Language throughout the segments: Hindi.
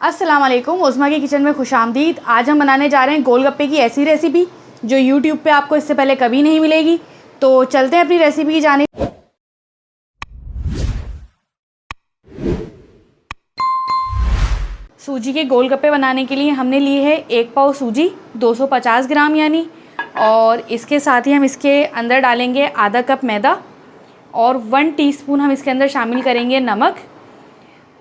अस्सलाम वालेकुम, उज़्मा के किचन में खुशामदीद। आज हम बनाने जा रहे हैं गोलगप्पे की ऐसी रेसिपी जो यूट्यूब पे आपको इससे पहले कभी नहीं मिलेगी। तो चलते हैं अपनी रेसिपी की जानिब। सूजी के गोलगप्पे बनाने के लिए हमने लिए है 1 पाव सूजी 250 ग्राम यानी, और इसके साथ ही हम इसके अंदर डालेंगे आधा कप मैदा और 1 टीस्पून हम इसके अंदर शामिल करेंगे नमक।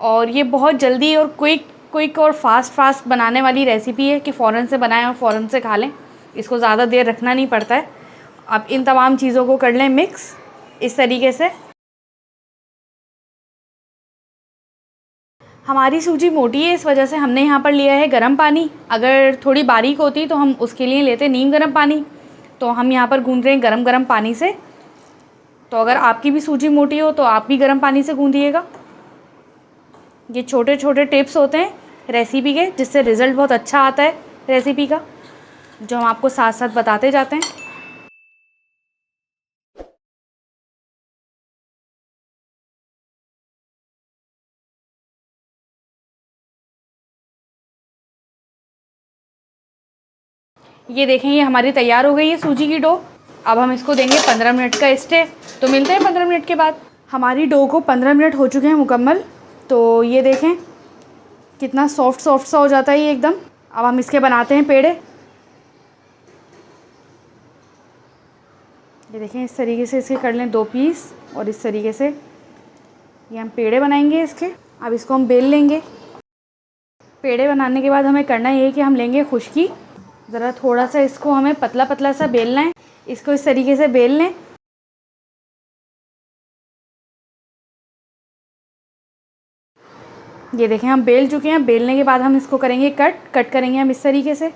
और ये बहुत जल्दी और क्विक और फास्ट बनाने वाली रेसिपी है कि फ़ौरन से बनाएं और फ़ौरन से खा लें। इसको ज़्यादा देर रखना नहीं पड़ता है। अब इन तमाम चीज़ों को कर लें मिक्स इस तरीके से। हमारी सूजी मोटी है, इस वजह से हमने यहाँ पर लिया है गर्म पानी। अगर थोड़ी बारीक होती तो हम उसके लिए लेते नीम गर्म पानी। तो हम यहाँ पर गूँध रहे हैं गरम पानी से। तो अगर आपकी भी सूजी मोटी हो तो आप भी गर्म पानी से गूँधिएगा। ये छोटे छोटे टिप्स होते हैं रेसिपी के, जिससे रिज़ल्ट बहुत अच्छा आता है रेसिपी का, जो हम आपको साथ साथ बताते जाते हैं। ये देखें, ये हमारी तैयार हो गई है सूजी की डो। अब हम इसको देंगे 15 मिनट का स्टे। तो मिलते हैं 15 मिनट के बाद। हमारी डो को 15 मिनट हो चुके हैं मुकम्मल। तो ये देखें कितना सॉफ्ट सा हो जाता है ये एकदम। अब हम इसके बनाते हैं पेड़े। ये देखें, इस तरीके से इसके कर लें 2 पीस और इस तरीके से ये हम पेड़े बनाएंगे इसके। अब इसको हम बेल लेंगे। पेड़े बनाने के बाद हमें करना ये है कि हम लेंगे खुश्की। ज़रा थोड़ा सा इसको हमें पतला सा बेलना है। इसको इस तरीके से बेल लें। ये देखें, हम बेल चुके हैं। बेलने के बाद हम इसको करेंगे कट करेंगे हम इस तरीके से।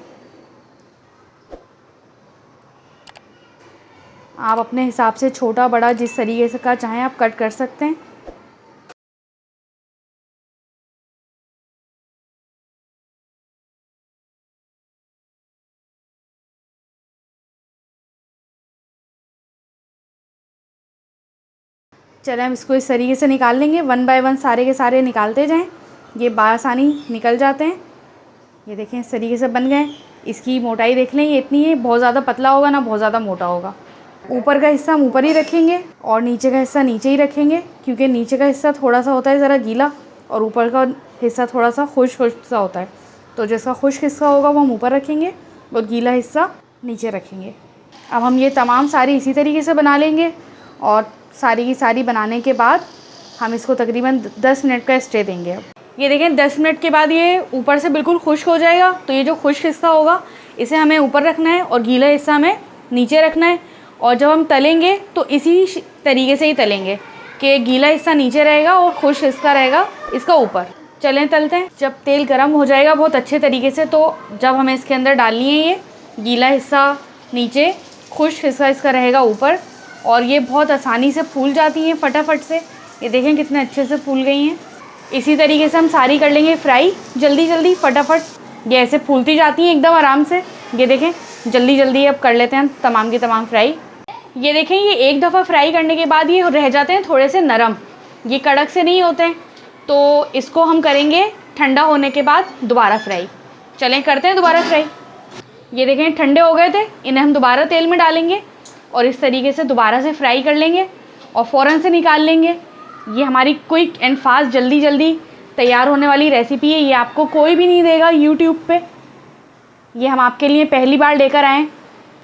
आप अपने हिसाब से छोटा बड़ा जिस तरीके से का चाहें आप कट कर सकते हैं। चलें, हम इसको इस तरीके से निकाल लेंगे। 1 बाय 1 सारे के सारे निकालते जाएं। ये बासानी निकल जाते हैं। ये देखें, इस तरीके से बन गए। इसकी मोटाई देख लें, ये इतनी है। बहुत ज़्यादा पतला होगा ना बहुत ज़्यादा मोटा होगा। ऊपर का हिस्सा हम ऊपर ही रखेंगे और नीचे का हिस्सा नीचे ही रखेंगे, क्योंकि नीचे का हिस्सा थोड़ा सा होता है ज़रा गीला और ऊपर का हिस्सा थोड़ा सा खुश्क सा होता है। तो जिसका खुश्क हिस्सा होगा वो हम ऊपर रखेंगे और गीला हिस्सा नीचे रखेंगे। अब हम ये तमाम सारी इसी तरीके से बना लेंगे और सारी की सारी बनाने के बाद हम इसको तकरीबन 10 मिनट का स्टे देंगे। अब ये देखें, 10 मिनट के बाद ये ऊपर से बिल्कुल खुश्क हो जाएगा। तो ये जो खुश्क हिस्सा होगा इसे हमें ऊपर रखना है और गीला हिस्सा हमें नीचे रखना है। और जब हम तलेंगे तो इसी तरीके से ही तलेंगे कि गीला हिस्सा नीचे रहेगा और खुश्क हिस्सा रहेगा इसका ऊपर। चलें तलते हैं। जब तेल गर्म हो जाएगा बहुत अच्छे तरीके से, तो जब हमें इसके अंदर डालनी है ये गीला हिस्सा नीचे, खुश्क हिस्सा इसका रहेगा ऊपर। और ये बहुत आसानी से फूल जाती हैं फटाफट से। ये देखें कितने अच्छे से फूल गई हैं। इसी तरीके से हम सारी कर लेंगे फ्राई जल्दी फटाफट। ये ऐसे फूलती जाती हैं एकदम आराम से। ये देखें जल्दी अब कर लेते हैं तमाम की तमाम फ्राई। ये देखें, ये एक दफ़ा फ्राई करने के बाद ये रह जाते हैं थोड़े से नरम, ये कड़क से नहीं होते हैं। तो इसको हम करेंगे ठंडा होने के बाद दोबारा फ्राई। चलें करते हैं दोबारा फ्राई। ये देखें ठंडे हो गए थे, इन्हें हम दोबारा तेल में डालेंगे और इस तरीके से दोबारा से फ्राई कर लेंगे और फ़ौरन से निकाल लेंगे। ये हमारी क्विक एंड फास्ट जल्दी तैयार होने वाली रेसिपी है। ये आपको कोई भी नहीं देगा यूट्यूब पे। ये हम आपके लिए पहली बार लेकर आएँ।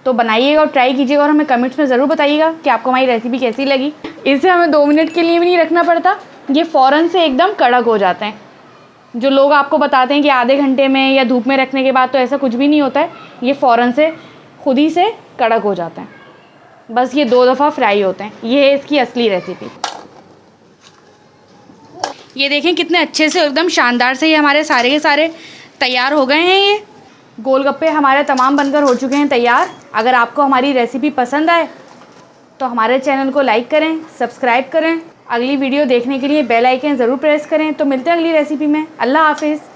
तो बनाइएगा और ट्राई कीजिएगा और हमें कमेंट्स में ज़रूर बताइएगा कि आपको हमारी रेसिपी कैसी लगी। इसे हमें 2 मिनट के लिए भी नहीं रखना पड़ता, ये फ़ौरन से एकदम कड़क हो जाते हैं। जो लोग आपको बताते हैं कि आधे घंटे में या धूप में रखने के बाद, तो ऐसा कुछ भी नहीं होता है। ये फ़ौरन से खुद ही से कड़क हो जाते हैं। बस ये 2 दफ़ा फ्राई होते हैं। ये है इसकी असली रेसिपी। ये देखें कितने अच्छे से एकदम शानदार से ये हमारे सारे के सारे तैयार हो गए हैं। ये गोलगप्पे हमारे तमाम बनकर हो चुके हैं तैयार। अगर आपको हमारी रेसिपी पसंद आए तो हमारे चैनल को लाइक करें, सब्सक्राइब करें। अगली वीडियो देखने के लिए बेल आइकन ज़रूर प्रेस करें। तो मिलते हैं अगली रेसिपी में। अल्लाह हाफिज़।